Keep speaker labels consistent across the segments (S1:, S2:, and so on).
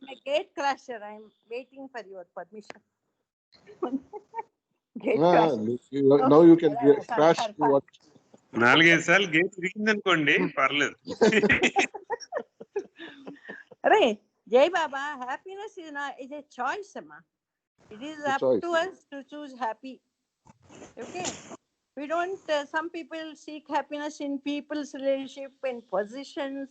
S1: I'm a gate crasher. I'm waiting for your permission. Gate crasher.
S2: Now you can crash
S1: Fun.
S2: what?
S3: 4-5 సార్లు gate తిరిగింది అనుకోండి, పర్లేదు.
S1: అరే జై బాబా, happiness is a choice, amma. It is
S2: A
S1: up
S2: choice.
S1: to us to choose happy. Okay, we don't some people seek happiness in people's relationship, in positions.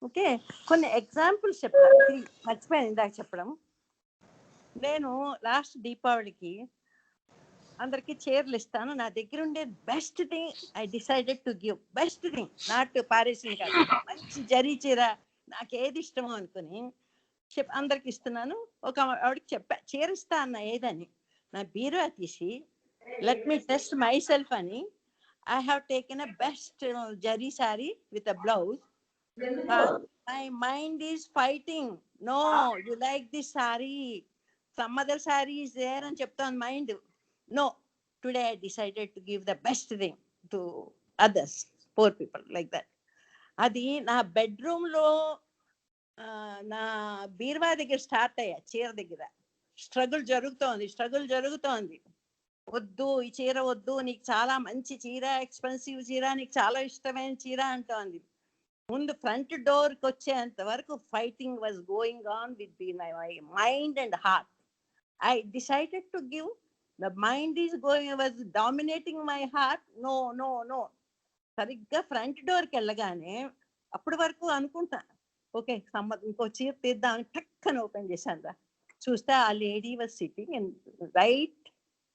S1: Okay, కొన్ని examples చెప్తాను. మర్చిపోయాను ఇందాక చెప్పడం. నేను లాస్ట్ దీపావళికి అందరికి చీరలు ఇస్తాను. నా దగ్గర ఉండే best thing I decided to give. Best thing, not పారేసింది కాదు, మంచి జరీ చీర, నాకు ఏది ఇష్టమో అనుకుని అందరికి ఇస్తున్నాను. ఒక ఆవిడకి చెప్పా, చీర ఇస్తా అన్న ఏదని. నా బీరువా తీసి let me test myself అని I have taken a best zari sari with a blouse. My mind is fighting, no you like this sari, some other sari is there అని చెప్తాను mind. No, today I decided to give the best thing to others, poor people, like that. అది నా bedroom లో నా బీరువా దగ్గర start అయ్యా, చీర దగ్గర స్ట్రగుల్ జరుగుతోంది. వద్దు ఈ చీర వద్దు, నీకు చాలా మంచి చీర, ఎక్స్పెన్సివ్ చీర, నీకు చాలా ఇష్టమైన చీర అంటోంది. ముందు ఫ్రంట్ డోర్కి వచ్చేంత వరకు fighting was going on with my mind and heart. I decided to give. The mind is was dominating my heart. No. సరిగ్గా ఫ్రంట్ డోర్కి వెళ్ళగానే అప్పటి వరకు అనుకుంటా, ఓకే ఇంకో చీర తీద్దామని టక్కన ఓపెన్ చేశాను రా. చూస్తే ఆ lady was sitting in right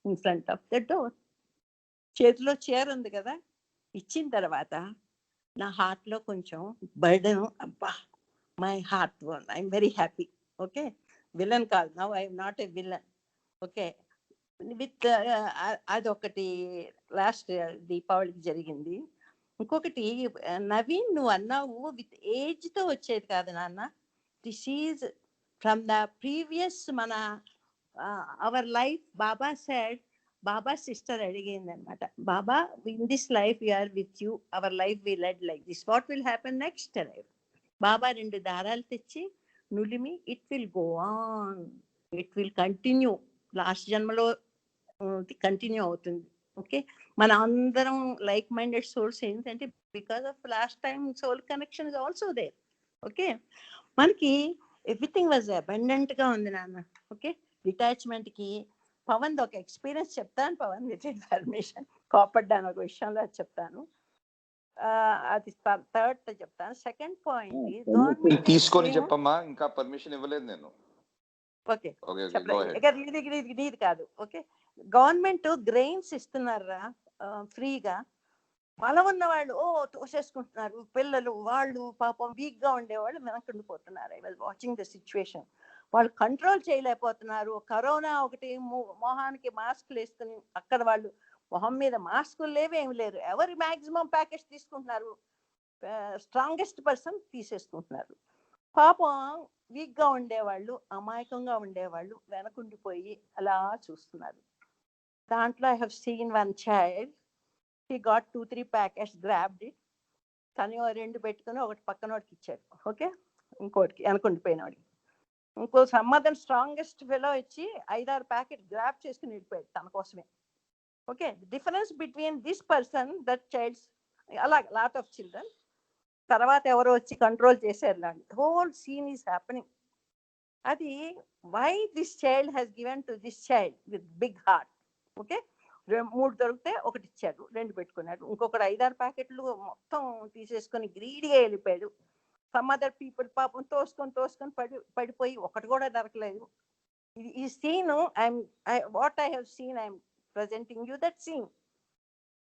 S1: in front of the door. చేతిలో చీర ఉంది కదా. ఇచ్చిన తర్వాత నా హార్ట్లో కొంచెం బర్డెన్, అబ్బా my heart, I'm very happy. Okay, villain కాదు, now I'm not a villain. Okay, with అదొకటి లాస్ట్ దీపావళికి జరిగింది. ఇంకొకటి నవీన్, నువ్వు అన్నావు విత్ ఏజ్తో వచ్చేది కాదు నాన్న, this is from the previous మన our life. Baba said, Baba sister అడిగింది అనమాట, Baba in this life we are with you, our life we led like this, what will happen next life? Baba 2 దారాలు తెచ్చి నులిమి, it will go on, it will continue. Last జన్మలో continue అవుతుంది. Okay, మన అందరం like minded souls ఏంటంటే because of last time soul connection is also there. Okay, మనకి everything was abundant గా ఉంది నాన్న. ఓకే, డిటాచ్మెంట్ కి పవన్ ఒక ఎక్స్పీరియన్స్ చెప్తాను. పవన్ విత్ పర్మిషన్ కోపడ్డాను ఒక విషయంలో, అది చెప్తాను. అది థర్డ్ చెప్తాను. సెకండ్ పాయింట్
S4: తీసుకొని చెప్పమ్మా, ఇంకా పర్మిషన్ ఇవ్వలేదు నేను.
S1: ఓకే, ఇది కాదు. ఓకే, గవర్నమెంట్ గ్రెయిన్స్ ఇస్తున్నారా ఫ్రీగా. బలం ఉన్న వాళ్ళు తోసేసుకుంటున్నారు, పిల్లలు వాళ్ళు పాపం వీక్ గా ఉండేవాళ్ళు వెనకుండిపోతున్నారు. I was watching the situation. వాళ్ళు కంట్రోల్ చేయలేకపోతున్నారు. కరోనా ఒకటి, మొహానికి మాస్కులు వేసుకుని, అక్కడ వాళ్ళు మొహం మీద మాస్కులు లేవు, ఏమి లేరు. ఎవరు మాక్సిమం ప్యాకేజ్ తీసుకుంటున్నారు, స్ట్రాంగెస్ట్ పర్సన్ తీసేసుకుంటున్నారు. పాపం వీక్ గా ఉండేవాళ్ళు, అమాయకంగా ఉండేవాళ్ళు వెనకుండిపోయి అలా చూస్తున్నారు. దాంట్లో I have scene one child, he got 2-3 packets, grabbed it. తను 2 పెట్టుకుని ఒకటి పక్కనోడికి ఇచ్చాడు. ఓకే, ఇంకోటికి వెనకుండిపోయినవాడికి. ఇంకో సమ్మదన్ స్ట్రాంగెస్ట్ ఫెలో ఇచ్చి 5-6 ప్యాకెట్ గ్రాబ్ చేసుకుని వెళ్ళిపోయాడు తన కోసమే. Okay, difference between this person, that childs, అలా లాట్ ఆఫ్ చిల్డ్రన్. తర్వాత ఎవరో వచ్చి కంట్రోల్ చేశారు. లాంటి హోల్ సీన్ ఈస్ హ్యాపెనింగ్. అది why this child has given to this child with big heart. Okay, 3 దొరికితే ఒకటి ఇచ్చాడు, 2 పెట్టుకున్నాడు. ఇంకొకటి 5-6 ప్యాకెట్లు మొత్తం తీసేసుకొని గ్రీడీగా వెళ్ళిపోయాడు. సమ్ అదర్ పీపుల్ పాపం తోసుకొని పడిపోయి ఒకటి కూడా దొరకలేదు. ఈ scene what I have seen, I'm presenting you that scene.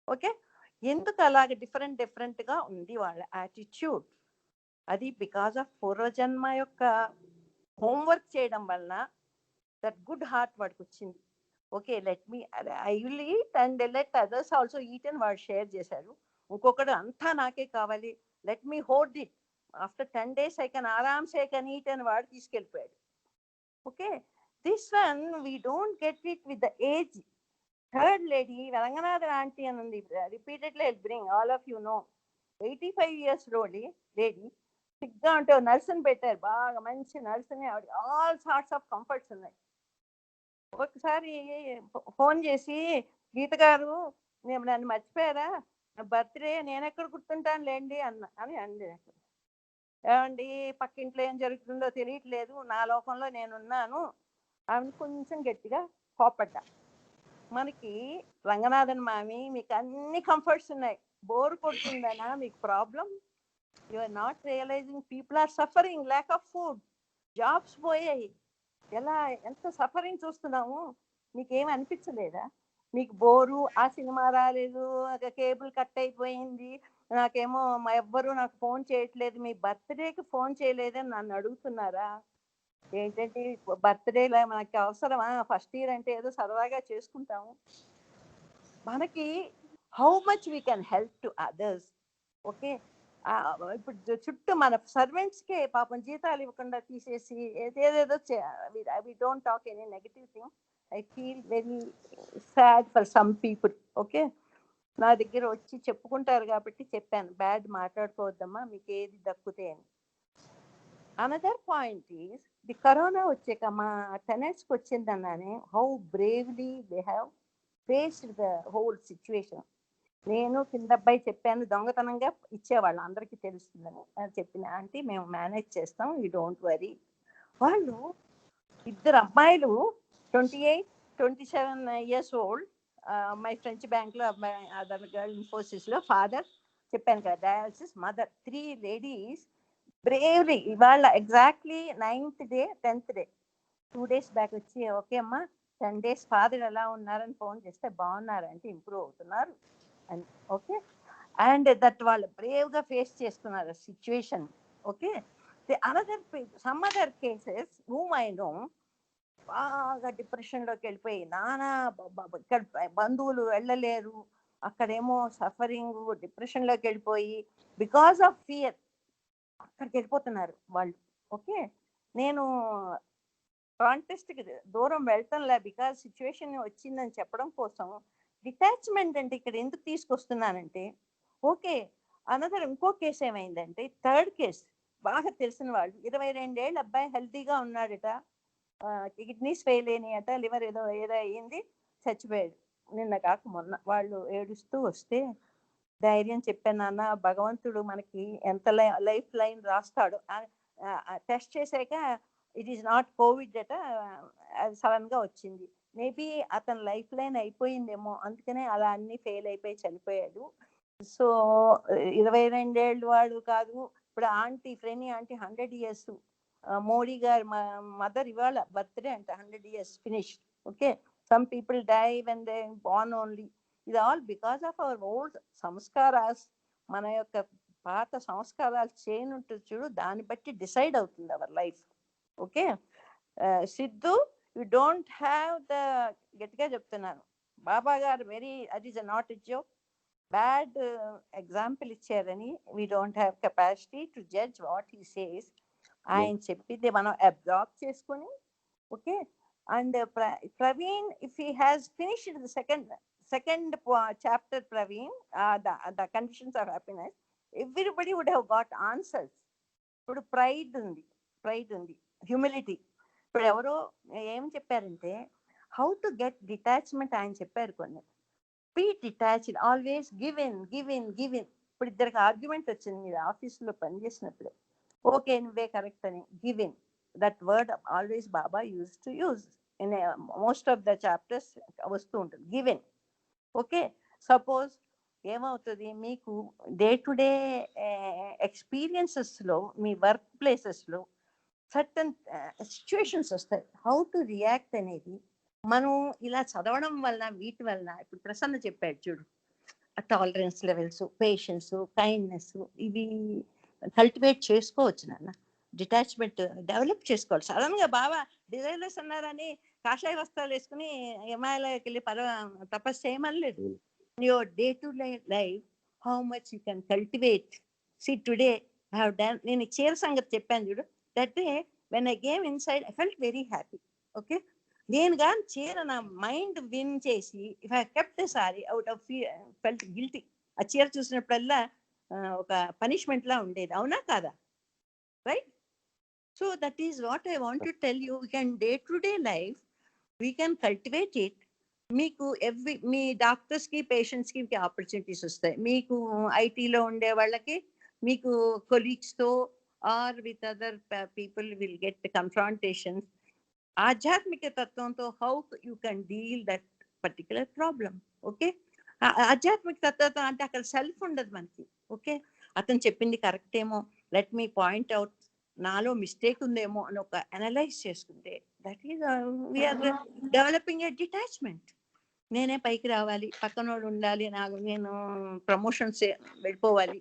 S1: Okay, ఎందుకు అలాగే డిఫరెంట్ గా ఉంది వాళ్ళ యాటిట్యూడ్? అది బికాస్ ఆఫ్ పూర్వజన్మ యొక్క హోంవర్క్ చేయడం వలన దట్ గుడ్ హార్ట్ వాడికి వచ్చింది. Okay, let me I will eat and let others also eat అని వాడు షేర్ చేశారు. ఇంకొకడు అంతా నాకే కావాలి, let me hold it, after 10 days I can ఆరామ్సే కెన్ ఈట్ అని వాడు తీసుకెళ్ళిపోయాడు. Okay, this one we don't get it with the age. Third lady Ranganathan aunty అని ఉంది, repeatedly I bring all of you no, 85 years lady, సిగ్గా ఉంటే నర్సుని పెట్టారు, బాగా మంచి నర్సుని, ఆవిడ ఆల్ సార్ట్స్ ఆఫ్ కంఫర్ట్స్ ఉన్నాయి. ఒకసారి ఫోన్ చేసి, గీత గారు నేను నన్ను మర్చిపోయారా, బర్త్డే నేను ఎక్కడ గుర్తుంటాను లేండి అని అంది. ఏమండి పక్కింట్లో ఏం జరుగుతుందో తెలియట్లేదు, నా లోకంలో నేనున్నాను అని కొంచెం గట్టిగా కోపడ్డా. మనకి రంగనాథన్ మామి మీకు అన్ని కంఫర్ట్స్ ఉన్నాయి, బోర్ కొడుతుందనా మీకు problem? You are not realising people are suffering, lack of food, jobs పోయాయి, ఎలా ఎంత సఫరింగ్ చూస్తున్నాము, మీకేమి అనిపించలేదా? మీకు బోరు, ఆ సినిమా రాలేదు, కేబుల్ కట్ అయిపోయింది, నాకేమో ఎవ్వరు నాకు ఫోన్ చేయట్లేదు, మీ బర్త్డేకి ఫోన్ చేయలేదని నన్ను అడుగుతున్నారా? ఏంటంటే బర్త్డేలా మనకి అవసరమా? ఫస్ట్ ఇయర్ అంటే ఏదో సరదాగా చేసుకుంటాము. మనకి how much we can help to others. Okay, ఇప్పుడు చుట్టూ మన సర్వెంట్స్కే పాపం జీతాలు ఇవ్వకుండా తీసేసి ఏదేదో we don't talk any negative thing. I feel very sad for some people. Okay, నా దగ్గర వచ్చి చెప్పుకుంటారు కాబట్టి చెప్పాను, బ్యాడ్ మాట్లాడుకోవద్దమ్మా, మీకు ఏది దక్కుతే అని. Another point is the corona వచ్చాక మా టెనెంట్స్కి వచ్చిందన్నానే, how bravely they have faced the whole situation. నేను కింద అబ్బాయి చెప్పాను, దొంగతనంగా ఇచ్చేవాళ్ళు అందరికీ తెలుస్తుందని చెప్పిన, ఆంటీ మేము మేనేజ్ చేస్తాం, యూ డోంట్ వరీ. వాళ్ళు ఇద్దరు అమ్మాయిలు 27 years old, మై ఫ్రెంచ్ బ్యాంక్లో అబ్బాయి, అదర్ గర్ల్ ఇన్ఫోసిస్లో, ఫాదర్ చెప్పాను కదా డయాలసిస్, మదర్, 3 ladies బ్రేవ్లీ ఇవాళ exactly 9th day 10th day 2 days back వచ్చి, ఓకే అమ్మా 10 days ఫాదర్ ఎలా ఉన్నారని ఫోన్ చేస్తే, బాగున్నారంటే ఇంప్రూవ్ అవుతున్నారు అని. ఓకే, అండ్ దట్ వాళ్ళు బ్రేవ్గా ఫేస్ చేస్తున్నారు situation. Okay, the another some other cases whom I know బాగా డిప్రెషన్లోకి వెళ్ళిపోయి, నానా ఇక్కడ బంధువులు వెళ్ళలేరు, అక్కడేమో సఫరింగ్, డిప్రెషన్లోకి వెళ్ళిపోయి బికాస్ ఆఫ్ ఫియర్ అక్కడికి వెళ్ళిపోతున్నారు వాళ్ళు. ఓకే, నేను కాంటెస్ట్కి దూరం వెళ్తానులే, బికాజ్ సిచ్యువేషన్ వచ్చిందని చెప్పడం కోసం. డిటాచ్మెంట్ అంటే ఇక్కడ ఎందుకు తీసుకొస్తున్నానంటే, ఓకే, అనదర్ ఇంకో కేసు ఏమైందంటే, థర్డ్ కేసు బాగా తెలిసిన వాళ్ళు, 22 ఏళ్ళ అబ్బాయి హెల్తీగా ఉన్నాడట, కిడ్నీస్ ఫెయిల్ అయినాయట, లివర్ ఏదో ఏదో అయ్యింది, చచ్చిపోయాడు నిన్న కాక మొన్న. వాళ్ళు ఏడుస్తూ వస్తే ధైర్యం చెప్పాను, నాన్న భగవంతుడు మనకి ఎంత లైఫ్ లైన్ రాస్తాడు, టెస్ట్ చేశాక ఇట్ ఈస్ నాట్ కోవిడ్ అట, అది సడన్గా వచ్చింది, మేబీ అతని లైఫ్ లైన్ అయిపోయిందేమో, అందుకనే అలా అన్ని ఫెయిల్ అయిపోయి చనిపోయాడు. సో 22 ఏళ్ళు వాడు కాదు, ఇప్పుడు aunty friend aunty 100 years, Modi garu mother ఇవాళ బర్త్డే అంట, 100 years finish. Okay, some people die when they born only. ఇది all because of our old సంస్కారాస్. మన యొక్క పాత సంస్కారాలు చైన్ ఉంటుంది చూడు, దాన్ని బట్టి డిసైడ్ అవుతుంది our life. Okay, Sidhu you don't have the, గట్టిగా చెప్తున్నాను, Baba garu very, that is not a joke, bad example ఇచ్చారని we don't have capacity to judge what he says. ఆయన చెప్పింది మనం అబ్జార్బ్ చేసుకొని. Okay, and Praveen if he has finished the second chapter, Praveen, the conditions of happiness, everybody would have got answers. ఇప్పుడు pride ఉంది, humility. ఇప్పుడు ఎవరో ఏం చెప్పారంటే, హౌ టు గెట్ డిటాచ్మెంట్ ఆయన చెప్పారు కొన్ని. Be detached, always give in. ఇప్పుడు ఇద్దరికి ఆర్గ్యుమెంట్ వచ్చింది మీరు ఆఫీస్లో పనిచేసినప్పుడు, ఓకే నువ్వే కరెక్ట్ అని, give in, that word always Baba use to use in most of the chapters వస్తూ ఉంటుంది, గివ్ ఇన్. ఓకే, సపోజ్ ఏమవుతుంది, మీకు డే టు డే ఎక్స్పీరియన్సెస్లో, మీ వర్క్ ప్లేసెస్లో సర్టన్ సిచ్యువేషన్స్ వస్తాయి, హౌ టు రియాక్ట్ అనేది మనం ఇలా చదవడం వల్ల, వీటి వల్ల. ఇప్పుడు ప్రసన్న చెప్పాడు చూడు, టాలరెన్స్ లెవెల్స్, పేషెన్స్, కైండ్నెస్, ఇవి కల్టివేట్ చేసుకోవచ్చు నాన్న. డిటాచ్మెంట్ డెవలప్ చేసుకోవాలి. సడన్గా బాబా డిజైనర్స్ అన్నారని కాషాయ వస్త్రాలు వేసుకుని హిమాలయకి వెళ్ళి తపస్సు చేయమనలేదు. Your day to life how much you can cultivate. See today I have done, నేను చీర సంగతి చెప్పాను చూడు, that day when I came inside I felt very happy. Okay, నేను కానీ చీర నా మైండ్ విన్ చేసి, if I kept sari out of felt guilty. ఆ చీర చూసినప్పుడల్లా ఒక పనిష్మెంట్ లా ఉండేది, అవునా కాదా? right? So that is what I want to tell you. We can day-to-day life, we can cultivate it. మీకు మీ డాక్టర్స్కి పేషెంట్స్కి ఆపర్చునిటీస్ వస్తాయి. మీకు ఐటీలో ఉండే వాళ్ళకి మీకు కొలీగ్స్తో or with other people will get confrontations. ఆధ్యాత్మిక తత్వంతో how you can deal that particular problem. Okay, ఆధ్యాత్మిక తత్వంతో అంటే అక్కడ సెల్ఫ్ ఉండదు మనకి. ఓకే, అతను చెప్పింది కరెక్ట్ ఏమో, లెట్ మీ పాయింట్ అవుట్, నాలో మిస్టేక్ ఉందేమో అని ఒక అనలైజ్ చేసుకుంటే that is we're developing a detachment. నేనే పైకి రావాలి, పక్కనోడు ఉండాలి, నేను ప్రమోషన్స్ వెళ్ళిపోవాలి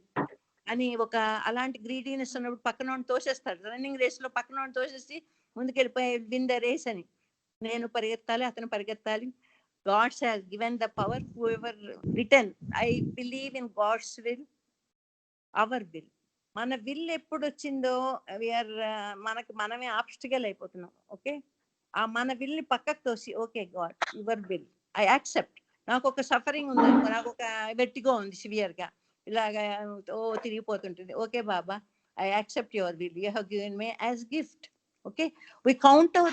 S1: అని ఒక అలాంటి గ్రీడీనెస్ ఉన్నప్పుడు పక్కనోడిని తోసేస్తాడు. రన్నింగ్ రేస్ లో పక్కనోడిని తోసేసి ముందుకెళ్ళిపోయి విన్ ద రేస్ అని. నేను పరిగెత్తాలి, అతను పరిగెత్తాలి. God's has given the power, whoever return. I believe in God's will, our will. మన విల్ ఎప్పుడు వచ్చిందో వీఆర్ మనమే ఆబ్స్టికల్ అయిపోతున్నాం. ఓకే, ఆ మన విల్ని పక్కకు తోసి okay God your will I accept. నాకు ఒక సఫరింగ్ ఉంది అనుకో, నాకు ఒక వెట్టిగో ఉంది సివియర్గా, ఇలాగా తిరిగిపోతుంటుంది. Okay Baba, I accept your will, you have given me as gift. Okay, we count our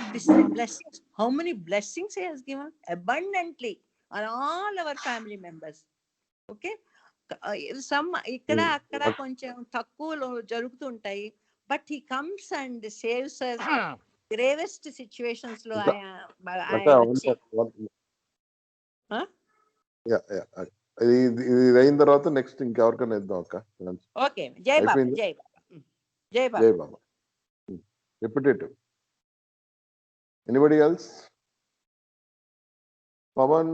S1: blessings. How many blessings he has given abundantly on all our family members. Okay, some ఇక్కడ అక్కడ కొంచెం తక్కువలో జరుగుతుంటాయి, but he comes and saves gravest situations లో.
S2: ఇది అయిన తర్వాత next ఇంకెవరికైనా ఇద్దాం అక్క.
S1: ఓకే, జై బాబా, జై బాబా, జై బాబా.
S2: జై బాబా. Repetitive. Anybody else? Pavan?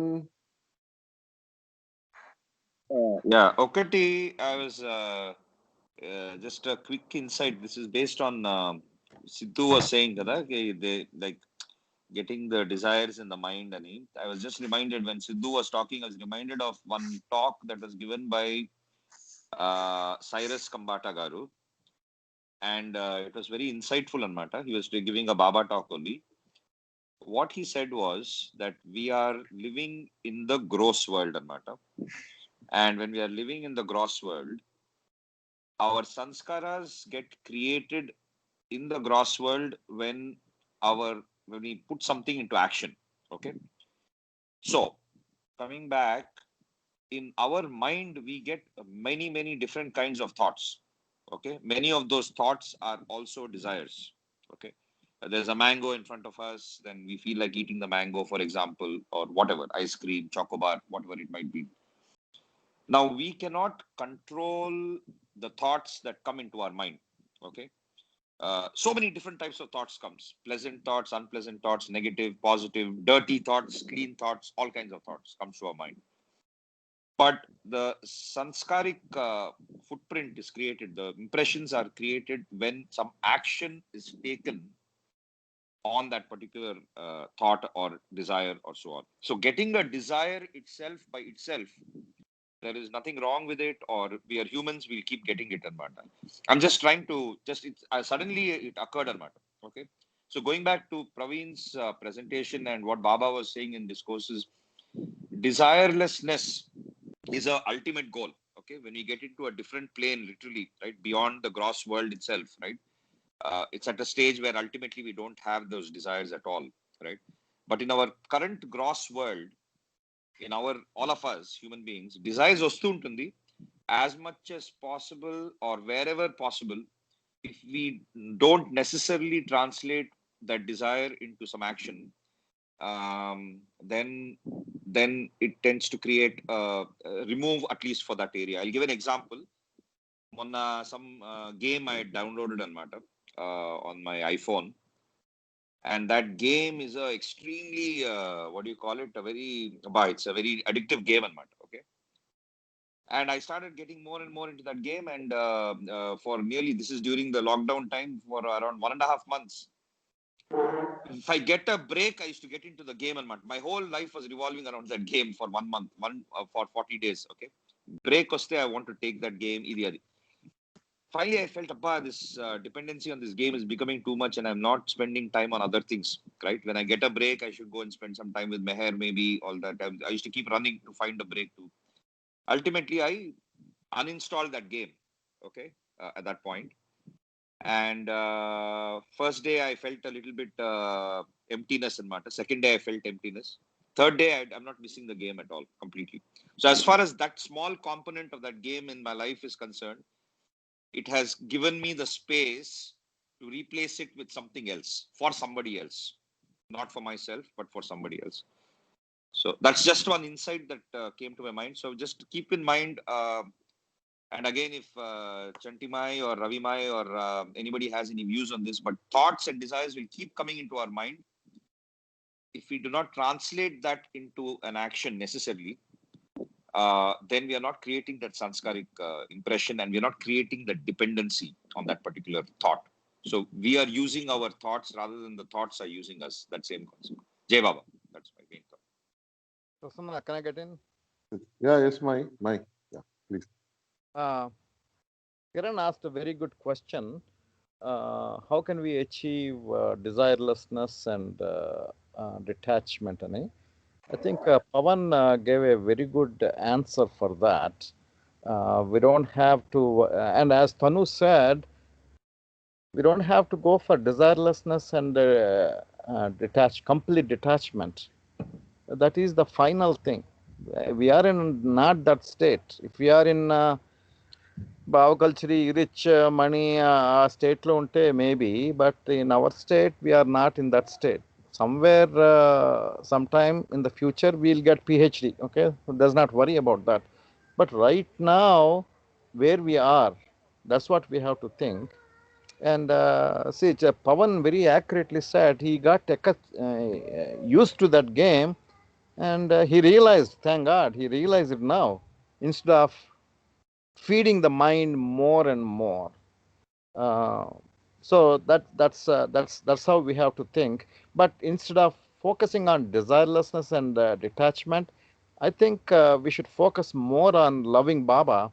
S4: Yeah, okati, I was just a quick insight. This is based on Sidhu was saying that they like getting the desires in the mind. And I was just reminded when Sidhu was talking, I was reminded of one talk that was given by Cyrus Kambata Garu. And it was very insightful anmata. He was giving a Baba talk only. What he said was that we are living in the gross world anmata. And when we are living in the gross world, our sanskaras get created in the gross world when we put something into action. Okay. So coming back, in our mind, we get many different kinds of thoughts. Okay. Many of those thoughts are also desires. Okay. There's a mango in front of us, then we feel like eating the mango, for example, or whatever, ice cream, chocobar, whatever it might be. Now, we cannot control the thoughts that come into our mind. Okay. So many different types of thoughts comes. Pleasant thoughts, unpleasant thoughts, negative, positive, dirty thoughts, clean thoughts, all kinds of thoughts comes to our mind. But the sanskaric footprint is created, the impressions are created when some action is taken on that particular thought or desire or so on. So getting a desire itself by itself, there is nothing wrong with it, or we are humans, we'll keep getting it. I'm just trying to suddenly it occurred. Okay. So going back to Praveen's presentation and what Baba was saying in discourses, desirelessness is a ultimate goal. Okay. When we get into a different plane, literally, right, beyond the gross world itself, right, it's at a stage where ultimately we don't have those desires at all, right? But in our current gross world, in our all of us human beings, desires vastu untundi as much as possible or wherever possible. If we don't necessarily translate that desire into some action, then it tends to create remove at least for that area. I'll give an example. Some game I downloaded on my iPhone, and that game is a extremely what do you call it, it's a very addictive game. Okay. And I started getting more and more into that game, and for nearly, this is during the lockdown time, for around 1.5 months. If I get a break, I used to get into the game, and my whole life was revolving around that game for 1 month, for 40 days. Okay. Break vaste, I want to take that game. Finally, I felt, this dependency on this game is becoming too much, and I'm not spending time on other things, right? When I get a break, I should go and spend some time with Meher, maybe, all that. I used to keep running to find a break too. Ultimately, I uninstalled that game, okay, at that point. And first day I felt a little bit emptiness in matter. Second day I felt emptiness. Third day I'm not missing the game at all completely. So as far as that small component of that game in my life is concerned, it has given me the space to replace it with something else for somebody else, not for myself but for somebody else. So that's just one insight that came to my mind. So just keep in mind, and again, if Chantimai or Ravimai or anybody has any views on this, but thoughts and desires will keep coming into our mind. If we do not translate that into an action necessarily, then we are not creating that sanskaric impression, and we are not creating that dependency on that particular thought. So we are using our thoughts rather than the thoughts are using us. That same concept. Jai Baba. That's my main thought.
S5: Prasanna, can I get in?
S2: Yeah, yes, my. Yeah, please.
S5: Kiran asked a very good question. How can we achieve desirelessness and detachment? I think Pavan gave a very good answer for that. We don't have to, and as Tanu said, we don't have to go for desirelessness and complete detachment. That is the final thing. We are in not that state. If we are in Bhavculture, rich money state lo unte maybe, but in our state we are not in that state. Somewhere, sometime in the future, we'll get PhD. Okay, so does not worry about that. But right now, where we are, that's what we have to think. And see, Pavan very accurately said he got used to that game, and he realized. Thank God, he realized it now. Instead of feeding the mind more and more. So that's how we have to think. But instead of focusing on desirelessness and detachment, I think we should focus more on loving Baba.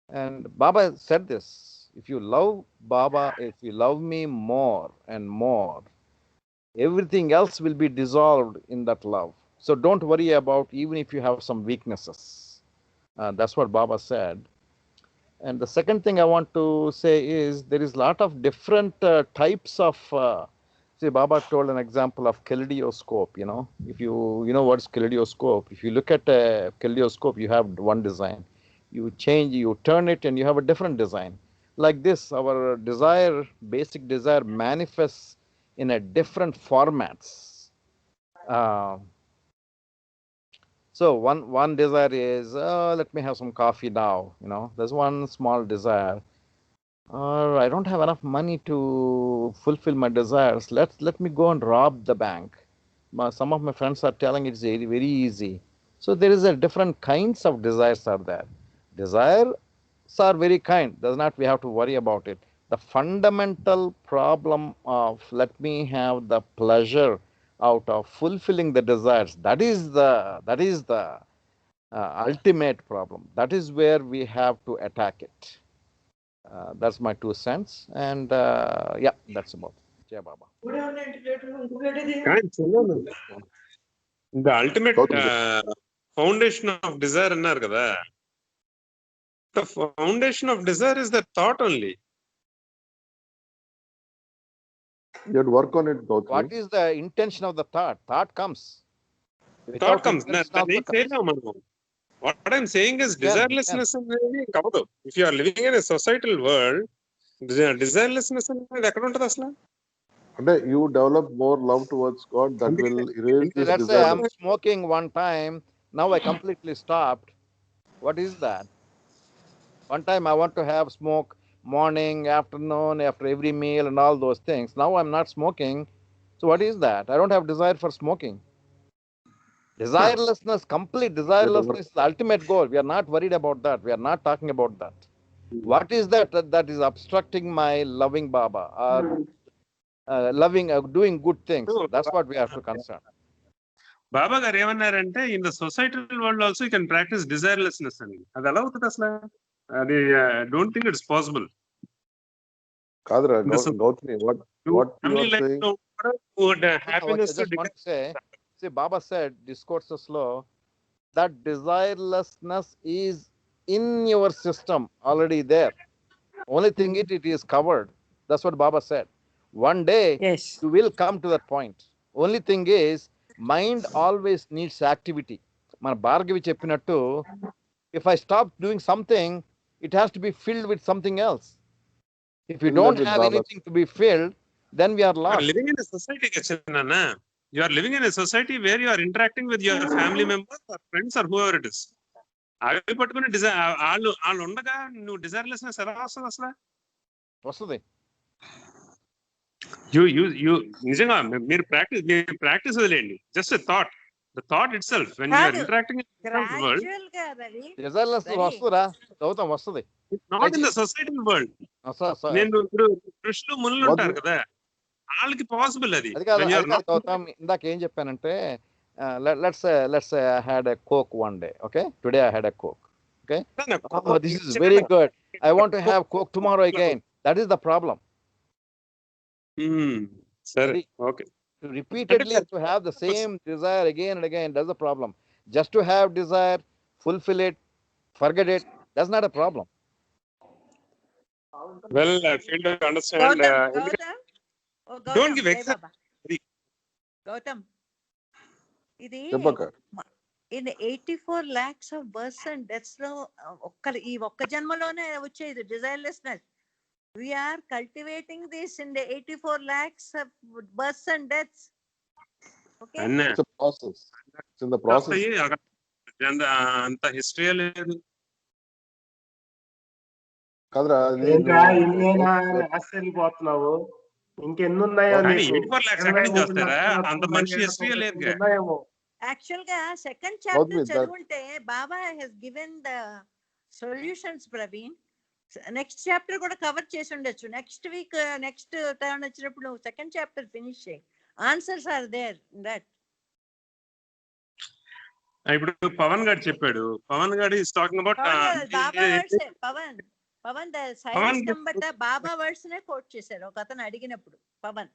S5: And Baba said this: if you love Baba, if you love me more and more, everything else will be dissolved in that love. So don't worry about even if you have some weaknesses. That's what Baba said. And the second thing I want to say is there is a lot of different types of, see, Baba told an example of kaleidoscope, if you know what's kaleidoscope. If you look at a kaleidoscope, you have one design. You change, you turn it, and you have a different design. Like this, our desire, basic desire manifests in a different formats. So one desire is, let me have some coffee now. There's one small desire. I don't have enough money to fulfill my desires. Let me go and rob the bank. Some of my friends are telling it's very, very easy. So there is a different kinds of desires are there. Desires are very kind. Does not we have to worry about it. The fundamental problem of let me have the pleasure out of fulfilling the desires. That is the ultimate problem. That is where we have to attack it. That's my 2 cents. And yeah, that's about it. Jai Baba.
S3: కానీ చిన్నాను, the ultimate foundation of desire అన్నారు కదా. The foundation of desire is the thought only.
S2: You have to work on it, Gautami.
S5: What is the intention of the thought? Thought comes.
S3: Thought comes. What I'm saying is desirelessness అనేది కవదు. If you are living in a societal world, desirelessness అనేది ఎక్కడ ఉంటుంది అసలు?
S2: అంటే you develop more love towards God, that will erase this
S5: Let's say
S2: desire.
S5: I'm smoking one time, now I completely stopped. What is that? One time I want to have smoke morning, afternoon, after every meal and all those things. Now I'm not smoking. So what is that? I don't have desire for smoking. Desirelessness, complete desirelessness is the ultimate goal. We are not worried about that. We are not talking about that. What is that is obstructing my loving Baba or doing good things? That's what we have to concern.
S3: బాబా గారు ఏమన్నారంటే in the societal world also you can practice desirelessness అని. అది ఎలా అవుతుంది అసలు? అది don't think it's possible.
S2: కాదురా Gautami, what you are saying.
S3: Happiness.
S5: I just want to say, see, Baba said discourses law that desirelessness is in your system already there. Only thing it is covered. That's what Baba said. One day
S1: Yes.
S5: you will come to that point. Only thing is, mind always needs activity. మన భార్గవి చెప్పినట్టు, if I stop doing something, it has to be filled with something else. If you
S2: Fill
S5: don't
S2: that with
S5: have
S2: Baba.
S5: anything to be filled, then we are
S3: You are
S5: lost.
S3: living in a society, Kachanana. You are living in a society where you are interacting with your family members or friends or whoever it is. అవి పట్టుకుని వాళ్ళు ఉండగా నువ్వు desirelessness ఎలా వస్తుంది అసలు?
S5: వస్తుంది.
S3: నిజంగా మీరు ప్రాక్టీస్ వదిలేయండి. Just thought, the thought itself when you are interacting in the world,
S1: Gradual గా రవి.
S5: డిజైర్లెస్నెస్ వస్తుందా? గౌతమ్ వస్తుంది.
S3: Not in the society world. నేను ఇప్పుడు ఋషులు మునులు ఉంటారు కదా, వాళ్ళకి పాసిబుల్ అది.
S5: అది కాదు గౌతమ్, ఇందాక ఏం చెప్పానంటే, let's say I had a Coke one day. Okay, today I had a Coke. Okay, oh, this is very good. I want to have Coke tomorrow again. That is the problem.
S3: Sir, okay.
S5: To repeatedly to have the same desire again and again, that's the problem. Just to have desire, fulfill it, forget it, that's not a problem.
S3: Well, I fail to understand. Don't give example.
S1: Gautam, ఇది
S2: చెప్పక.
S1: in 84 lakhs of births and deaths లో ఈ ఒక్క జన్మలోనే వచ్చేది desirelessness. We are cultivating this in the 84 lakhs of births and deaths. Okay.
S2: It's a process. It's in the process.
S3: అంత history లేదు.
S2: కాదురా,
S6: ఏంట్రా ఇన్నేనా ఆశ్చర్యపోతున్నావు? ఇంకెన్నున్నాయో
S3: కానీ
S6: నీకు?
S3: 84 lakhs ఎక్కడి నుంచి వస్తారా? అంత మంచి హిస్టరీ లేదు.
S6: ఉన్నాయేమో.
S1: Actual గా సెకండ్ చాప్టర్
S2: with that.
S1: చదువుంటే Baba has given the solutions, Praveen. Next chapter కూడా కవర్ చేసి ఉండొచ్చు. నెక్స్ట్ వీక్ నెక్స్ట్ టర్న్ వచ్చినప్పుడు సెకండ్ చాప్టర్ ఫినిష్ చేయి. Answers are there in that.
S3: ఇప్పుడు పవన్ గారు చెప్పాడు. Pavan garu is talking about
S1: Baba words. Pavan the Cyrus Kambatta Baba words నే కోట్ చేశారు ఒక అతను అడిగినప్పుడు. Pavan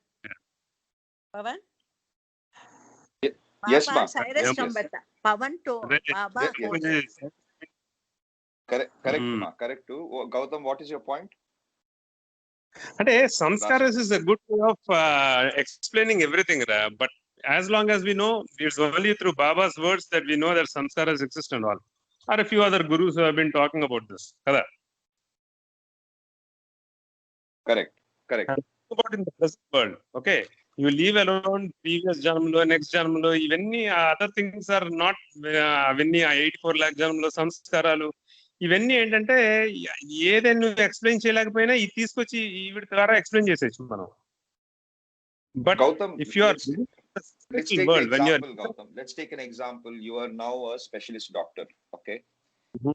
S4: Yes,
S1: Baba
S4: ma'am.
S1: Cyrus
S4: Yes.
S1: Kambatta Pavan తో Baba
S4: Yes. Correct. Gautam, what is your point?
S3: అంటే సంస్కారస్ is a good way of explaining everything, but as long as we know, it's only through Baba's words that we know that samskaras exist and all. Or a few other gurus who have been talking about this. Kada.
S4: Correct.
S3: About in the present world, okay? You leave alone previous janmlo, next janmlo, ఇవన్నీ other things are not అవన్నీ 84 lakh janmlo సంస్కారాలు ఇవన్నీ ఏంటంటే ఏదైనా నువ్వు explain చేయలేకపోయినా ఇది తీసుకొచ్చి వీడి ద్వారా ఎక్స్ప్లెయిన్ చేసేయచ్చు మనం. But
S4: Gautam,
S3: if you are
S4: let's take
S3: world,
S4: an
S3: when you are
S4: example, Gautam. Let's take an example. You are now a specialist doctor, okay?
S3: Mhm.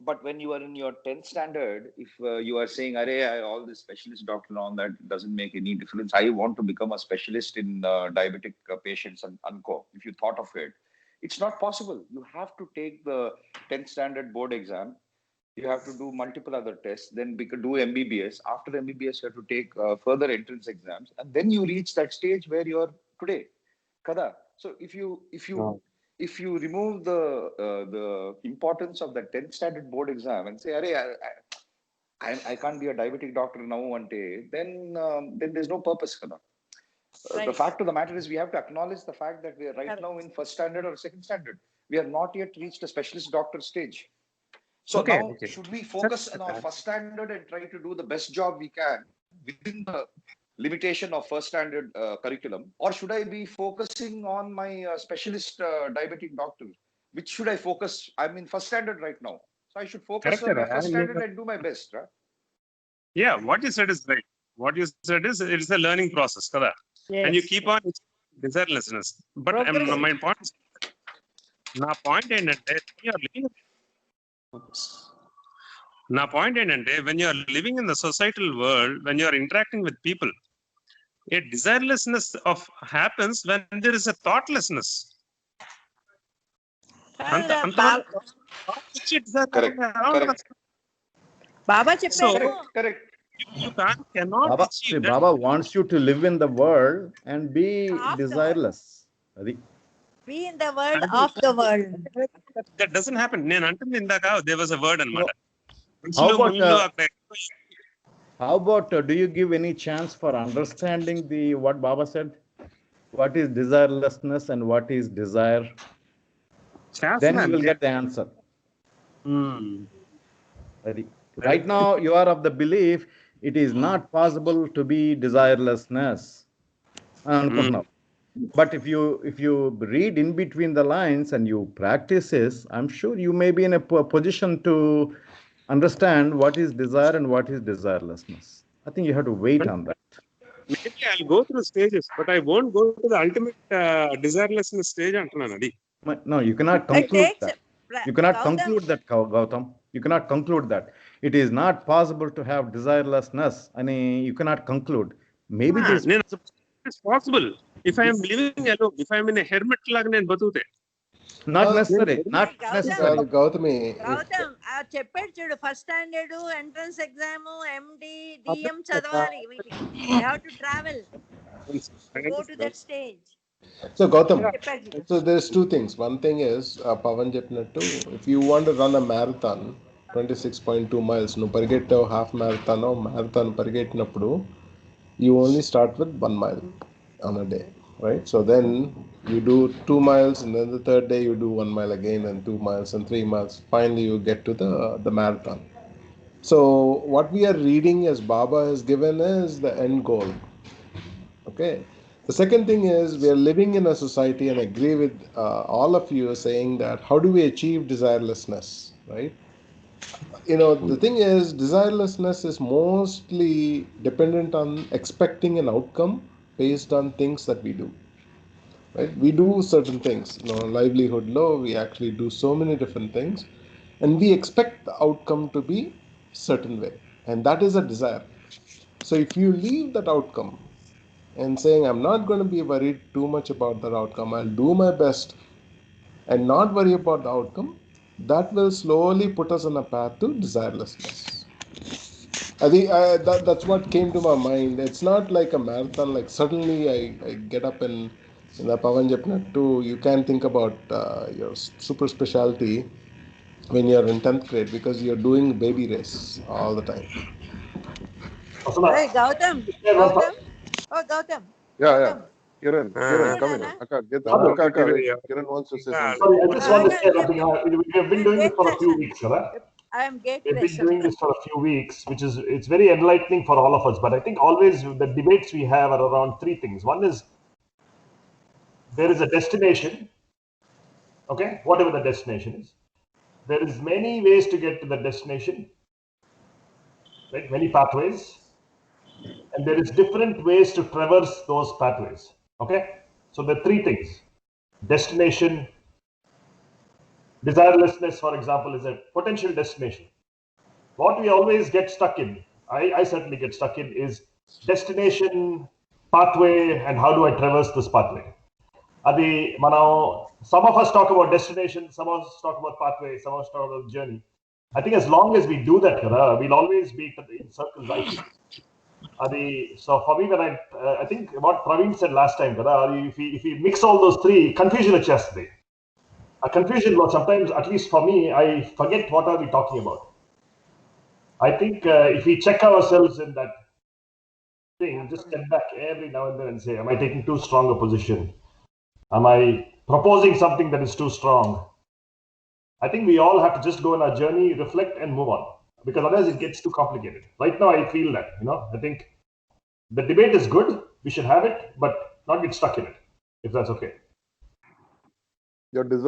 S4: But when you are in your 10th standard, if you are saying, "Arey, all this specialist doctor and all that doesn't make any difference. I want to become a specialist in diabetic patients and unco." If you thought of it, it's not possible. You have to take the 10th standard board exam. You have to do multiple other tests, then do MBBS. After MBBS, you have to take further entrance exams, and then you reach that stage where you are today. Kada. So if you remove the importance of the 10th standard board exam and say, "Arey, I can't be a diabetic doctor now one day," then there's no purpose, kada.
S1: Right.
S4: The fact of the matter is, we have to acknowledge the fact that we are right now in first standard or second standard. We are not yet reached a specialist doctor stage. So
S3: Okay.
S4: should we focus on our first standard and try to do the best job we can within the limitation of first standard curriculum, or should I be focusing on my specialist diabetic doctor? Which should I focus? I'm in first standard right now, so I should focus
S3: Correct,
S4: on my first
S3: right?
S4: standard and do my best, right?
S3: Yeah, what you said is right. What you said is it's a learning process, kada. And you keep on desirelessness. But my point is, నా point ఏంటంటే when you are living in the societal world, when you are interacting with people, a desirelessness of happens when there is a thoughtlessness.
S1: బాబా చెప్పారు.
S4: Correct.
S3: You cannot achieve that.
S7: Baba wants you to live in the world and be desireless.
S1: Be in the world of the world.
S3: That doesn't happen. నేను అంటుంది ఇందాక there was a word అన్నమాట.
S7: How about do you give any chance for understanding the what Baba said? What is desirelessness and what is desire? Then you will get the answer. Right now, you are of the belief it is not possible to be desirelessness. But if you read in between the lines and you practice this, I'm sure you may be in a position to understand what is desire and what is desirelessness. I think you have to wait on that.
S3: Maybe I'll go through stages, but I won't go to the ultimate desirelessness stage.
S7: No, you cannot conclude that. You cannot conclude that, Gautam. You cannot conclude that. It is not possible to have desirelessness. You cannot conclude. Maybe this.
S3: It's possible. If I am living alone, if I am in a hermit laga నేను బతుకుతే.
S7: Not necessary. Not necessary.
S2: Gautami.
S1: Gautam చెప్పాడు చూడు, first standard entrance exam ఎండి DM చదవాలి. You have to travel, go to that stage.
S2: So Gautam, so there's two things. One thing is Pavan చెప్పినట్టు, if you want to run a marathon 26.2 miles, నువ్వు పరిగెట్టావు half marathon marathon పరిగెట్టినప్పుడు you only start with 1 mile on a day, right? So then you do 2 miles, and then the third day you do 1 mile again, and 2 miles and 3 miles. Finally you get to the marathon. So what we are reading as Baba has given is the end goal. Okay. The second thing is we are living in a society, and I agree with all of you saying that how do we achieve desirelessness, right? The thing is, desirelessness is mostly dependent on expecting an outcome based on things that we do, right? We do certain things, livelihood law, we actually do so many different things, and we expect the outcome to be certain way, and that is a desire. So if you leave that outcome and saying, I'm not going to be worried too much about that outcome, I'll do my best and not worry about the outcome, that will slowly put us on a path to desirelessness. I think that's what came to my mind. It's not like a marathon, like suddenly I get up and in the Pavan Japna too, you can think about your super specialty when you're in 10th grade because you're doing baby race all the time.
S1: Hey, Gautam. Oh, Gautam.
S2: Yeah. Kiran, come in. Kiran wants to say something.
S8: Sorry, I just want to say something. We have been doing this for a few weeks, right?
S1: I am gate
S8: We've been doing this for a few weeks, it's very enlightening for all of us. But I think always the debates we have are around three things. One is there is a destination, okay, whatever the destination is. There is many ways to get to the destination, right? Many pathways. And there is different ways to traverse those pathways. Okay, so there are three things: destination, desirelessness, for example, is a potential destination. What we always get stuck in, I certainly get stuck in, is destination, pathway, and how do I traverse this pathway? Some of us talk about destination, some of us talk about pathway, some of us talk about journey. I think as long as we do that, we'll always be in circles. So for me, when I think what Praveen said last time, if we mix all those three, confusion వచ్చేస్తుంది. A confusion was sometimes, at least for me, I forget what are we talking about. I think if we check ourselves in that thing, just step back every now and then and say, am I taking too strong a position? Am I proposing something that is too strong? I think we all have to just go on our journey, reflect, and move on. Because otherwise it gets too complicated. Right now I feel that, I think the debate is good, we should have it, but not get stuck in it, if that's okay.
S2: Your desire